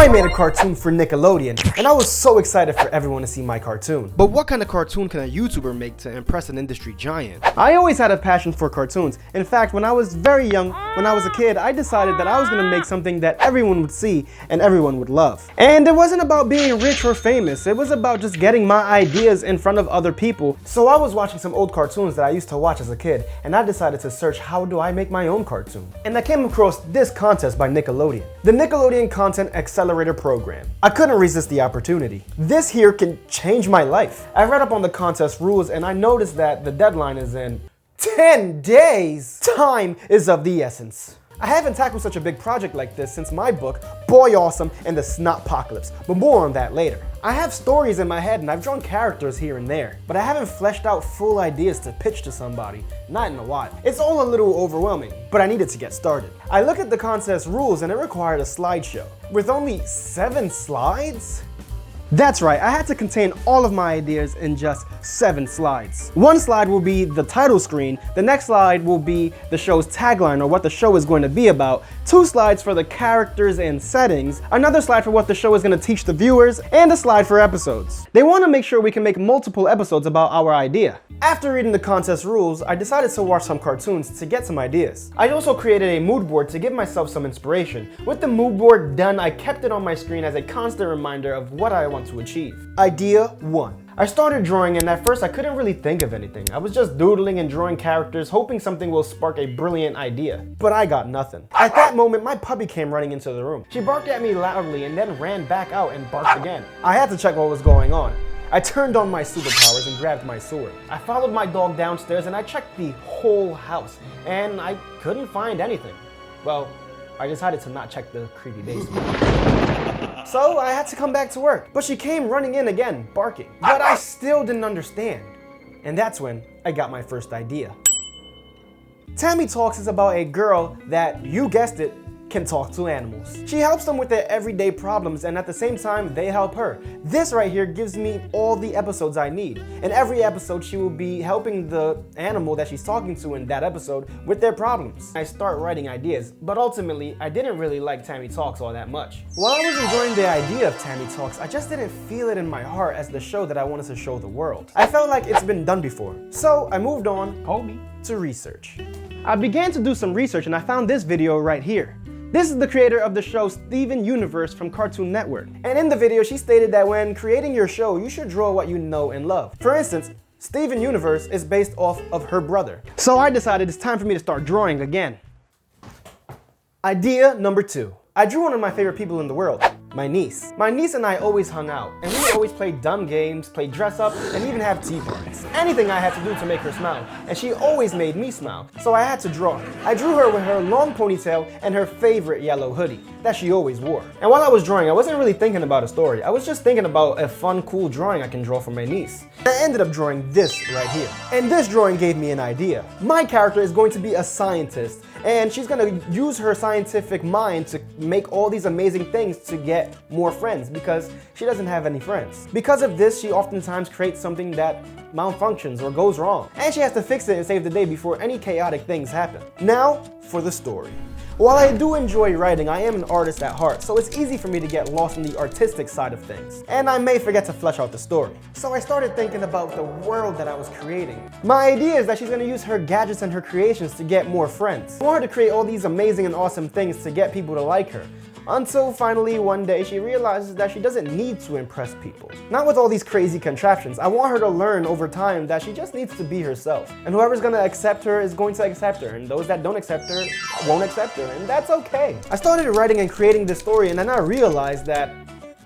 I made a cartoon for Nickelodeon, and I was so excited for everyone to see my cartoon. But what kind of cartoon can a YouTuber make to impress an industry giant? I always had a passion for cartoons. In fact, when I was very young, when I was a kid, I decided that I was gonna make something that everyone would see and everyone would love. And it wasn't about being rich or famous, it was about just getting my ideas in front of other people. So I was watching some old cartoons that I used to watch as a kid, and I decided to search how do I make my own cartoon. And I came across this contest by Nickelodeon. The Nickelodeon Content Accelerator program. I couldn't resist the opportunity. This here can change my life. I read up on the contest rules and I noticed that the deadline is in 10 days. Time is of the essence. I haven't tackled such a big project like this since my book, Boy Awesome and the Snotpocalypse, but more on that later. I have stories in my head and I've drawn characters here and there, but I haven't fleshed out full ideas to pitch to somebody, not in a while. It's all a little overwhelming, but I needed to get started. I looked at the contest rules and it required a slideshow. With only 7 slides? That's right, I had to contain all of my ideas in just 7 slides. One slide will be the title screen, the next slide will be the show's tagline or what the show is going to be about, 2 slides for the characters and settings, another slide for what the show is going to teach the viewers, and a slide for episodes. They want to make sure we can make multiple episodes about our idea. After reading the contest rules, I decided to watch some cartoons to get some ideas. I also created a mood board to give myself some inspiration. With the mood board done, I kept it on my screen as a constant reminder of what I want to achieve. Idea 1. I started drawing and at first I couldn't really think of anything. I was just doodling and drawing characters, hoping something will spark a brilliant idea. But I got nothing. At that moment, my puppy came running into the room. She barked at me loudly and then ran back out and barked again. I had to check what was going on. I turned on my superpowers and grabbed my sword. I followed my dog downstairs and I checked the whole house and I couldn't find anything. Well, I decided to not check the creepy basement. So I had to come back to work. But she came running in again, barking. But I still didn't understand. And that's when I got my first idea. Tammy Talks is about a girl that, you guessed it, can talk to animals. She helps them with their everyday problems and at the same time they help her. This right here gives me all the episodes I need. In every episode she will be helping the animal that she's talking to in that episode with their problems. I start writing ideas, but ultimately I didn't really like Tammy Talks all that much. While I was enjoying the idea of Tammy Talks, I just didn't feel it in my heart as the show that I wanted to show the world. I felt like it's been done before. So I moved on, to research. I began to do some research and I found this video right here. This is the creator of the show Steven Universe from Cartoon Network. And in the video, she stated that when creating your show, you should draw what you know and love. For instance, Steven Universe is based off of her brother. So I decided it's time for me to start drawing again. Idea number 2. I drew one of my favorite people in the world, my niece. My niece and I always hung out, and we would always play dumb games, play dress up, and even have tea parties. Anything I had to do to make her smile, and she always made me smile, so I had to draw. I drew her with her long ponytail and her favorite yellow hoodie that she always wore. And while I was drawing, I wasn't really thinking about a story. I was just thinking about a fun, cool drawing I can draw for my niece. I ended up drawing this right here. And this drawing gave me an idea. My character is going to be a scientist, and she's gonna use her scientific mind to make all these amazing things to get more friends because she doesn't have any friends. Because of this, she oftentimes creates something that malfunctions or goes wrong, and she has to fix it and save the day before any chaotic things happen. Now, for the story. While I do enjoy writing, I am an artist at heart, so it's easy for me to get lost in the artistic side of things, and I may forget to flesh out the story. So I started thinking about the world that I was creating. My idea is that she's gonna use her gadgets and her creations to get more friends. I want her to create all these amazing and awesome things to get people to like her. Until finally one day she realizes that she doesn't need to impress people. Not with all these crazy contraptions. I want her to learn over time that she just needs to be herself. And whoever's gonna accept her is going to accept her, and those that don't accept her won't accept her, and that's okay. I started writing and creating this story and then I realized that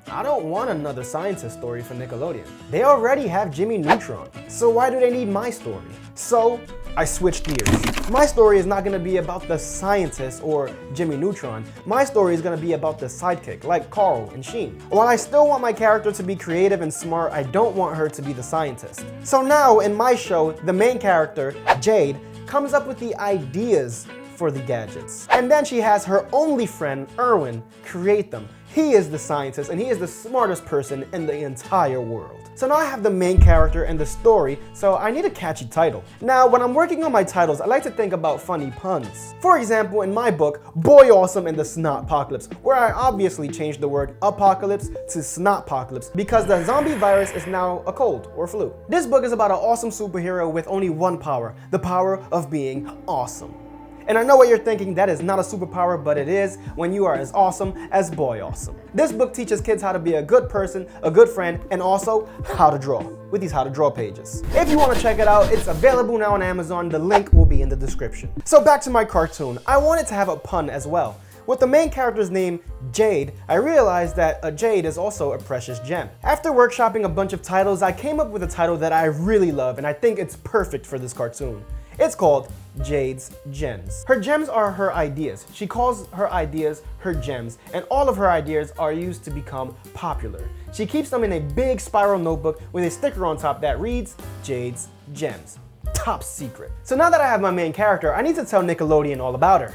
I don't want another scientist story for Nickelodeon. They already have Jimmy Neutron, so why do they need my story? So I switched gears. My story is not gonna be about the scientist or Jimmy Neutron. My story is gonna be about the sidekick, like Carl and Sheen. While I still want my character to be creative and smart, I don't want her to be the scientist. So now in my show, the main character, Jade, comes up with the ideas for the gadgets. And then she has her only friend, Erwin, create them. He is the scientist and he is the smartest person in the entire world. So now I have the main character and the story, so I need a catchy title. Now, when I'm working on my titles, I like to think about funny puns. For example, in my book, Boy Awesome and the Snotpocalypse, where I obviously changed the word apocalypse to snotpocalypse because the zombie virus is now a cold or flu. This book is about an awesome superhero with only one power, the power of being awesome. And I know what you're thinking, that is not a superpower, but it is when you are as awesome as Boy Awesome. This book teaches kids how to be a good person, a good friend, and also how to draw with these how to draw pages. If you want to check it out, it's available now on Amazon. The link will be in the description. So back to my cartoon. I wanted to have a pun as well. With the main character's name, Jade, I realized that a jade is also a precious gem. After workshopping a bunch of titles, I came up with a title that I really love and I think it's perfect for this cartoon. It's called Jade's Gems. Her gems are her ideas. She calls her ideas her gems, and all of her ideas are used to become popular. She keeps them in a big spiral notebook with a sticker on top that reads, Jade's Gems. Top secret. So now that I have my main character, I need to tell Nickelodeon all about her.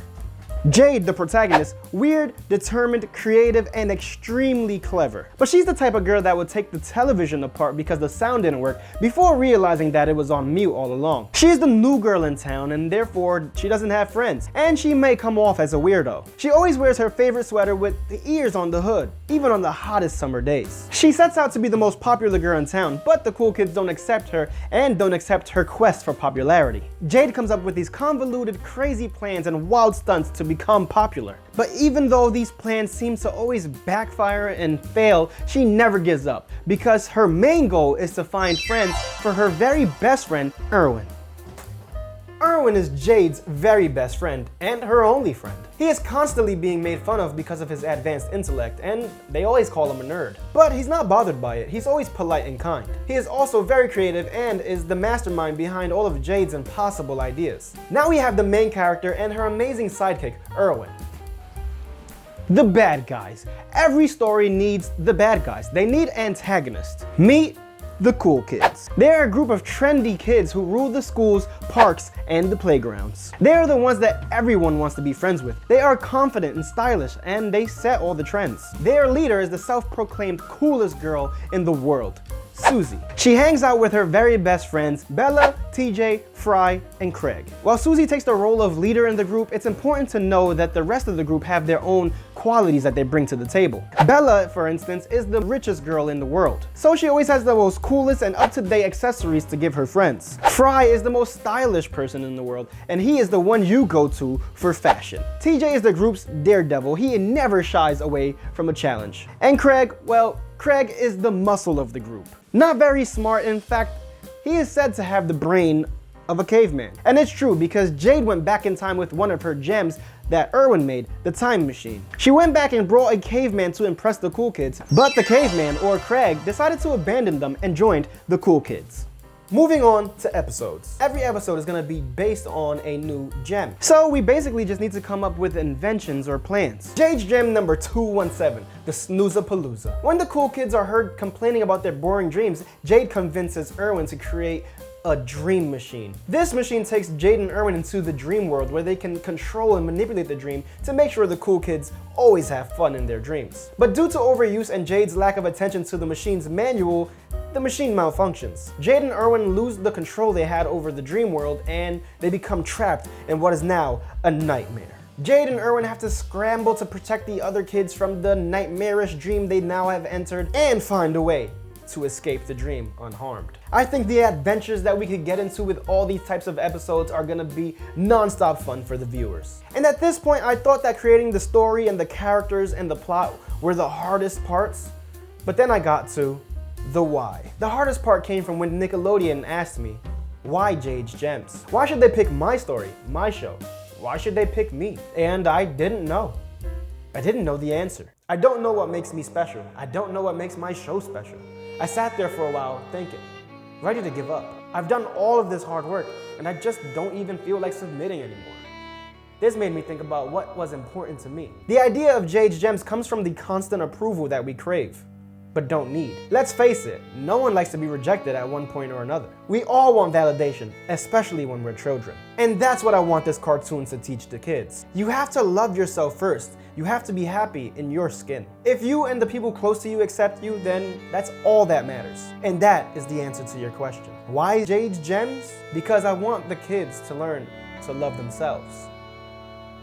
Jade, the protagonist, weird, determined, creative, and extremely clever. But she's the type of girl that would take the television apart because the sound didn't work before realizing that it was on mute all along. She's the new girl in town and therefore she doesn't have friends, and she may come off as a weirdo. She always wears her favorite sweater with the ears on the hood, even on the hottest summer days. She sets out to be the most popular girl in town, but the cool kids don't accept her and don't accept her quest for popularity. Jade comes up with these convoluted, crazy plans and wild stunts to become popular. But even though these plans seem to always backfire and fail, she never gives up because her main goal is to find friends for her very best friend, Erwin. Erwin is Jade's very best friend and her only friend. He is constantly being made fun of because of his advanced intellect, and they always call him a nerd. But he's not bothered by it. He's always polite and kind. He is also very creative and is the mastermind behind all of Jade's impossible ideas. Now we have the main character and her amazing sidekick, Erwin. The bad guys. Every story needs the bad guys. They need antagonists. Meet the cool kids. They are a group of trendy kids who rule the schools, parks, and the playgrounds. They are the ones that everyone wants to be friends with. They are confident and stylish, and they set all the trends. Their leader is the self-proclaimed coolest girl in the world, Susie. She hangs out with her very best friends, Bella, TJ, Fry, and Craig. While Susie takes the role of leader in the group, it's important to know that the rest of the group have their own qualities that they bring to the table. Bella, for instance, is the richest girl in the world, so she always has the most coolest and up-to-date accessories to give her friends. Fry is the most stylish person in the world, and he is the one you go to for fashion. TJ is the group's daredevil. He never shies away from a challenge. And Craig, well, Craig is the muscle of the group. Not very smart, in fact, he is said to have the brain of a caveman. And it's true because Jade went back in time with one of her gems that Erwin made, the time machine. She went back and brought a caveman to impress the cool kids, but the caveman, or Craig, decided to abandon them and joined the cool kids. Moving on to episodes. Every episode is going to be based on a new gem. So we basically just need to come up with inventions or plans. Jade's gem number 217, the Snoozapalooza. When the cool kids are heard complaining about their boring dreams, Jade convinces Erwin to create a dream machine. This machine takes Jade and Erwin into the dream world where they can control and manipulate the dream to make sure the cool kids always have fun in their dreams. But due to overuse and Jade's lack of attention to the machine's manual, the machine malfunctions. Jade and Erwin lose the control they had over the dream world and they become trapped in what is now a nightmare. Jade and Erwin have to scramble to protect the other kids from the nightmarish dream they now have entered and find a way to escape the dream unharmed. I think the adventures that we could get into with all these types of episodes are gonna be non-stop fun for the viewers. And at this point, I thought that creating the story and the characters and the plot were the hardest parts, but then I got to the why. The hardest part came from when Nickelodeon asked me, why Jade's Gems? Why should they pick my story, my show? Why should they pick me? And I didn't know. I didn't know the answer. I don't know what makes me special. I don't know what makes my show special. I sat there for a while thinking, ready to give up. I've done all of this hard work and I just don't even feel like submitting anymore. This made me think about what was important to me. The idea of Jade's Gems comes from the constant approval that we crave. but don't need. Let's face it, no one likes to be rejected at one point or another. We all want validation, especially when we're children. And that's what I want this cartoon to teach the kids. You have to love yourself first. You have to be happy in your skin. If you and the people close to you accept you, then that's all that matters. And that is the answer to your question. Why Jade's Gems? Because I want the kids to learn to love themselves.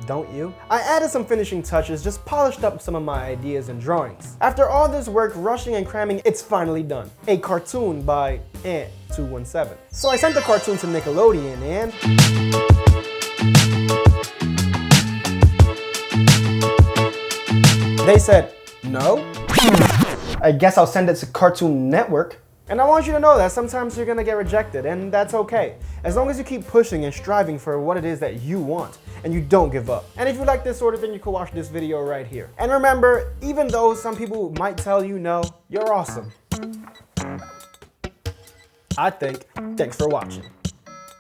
Don't you? I added some finishing touches, just polished up some of my ideas and drawings. After all this work, rushing and cramming, it's finally done. A cartoon by Ant217. So I sent the cartoon to Nickelodeon and they said, no. I guess I'll send it to Cartoon Network. And I want you to know that sometimes you're gonna get rejected, and that's okay. As long as you keep pushing and striving for what it is that you want, and you don't give up. And if you like this sort of thing, you can watch this video right here. And remember, even though some people might tell you no, you're awesome. I think. Thanks for watching.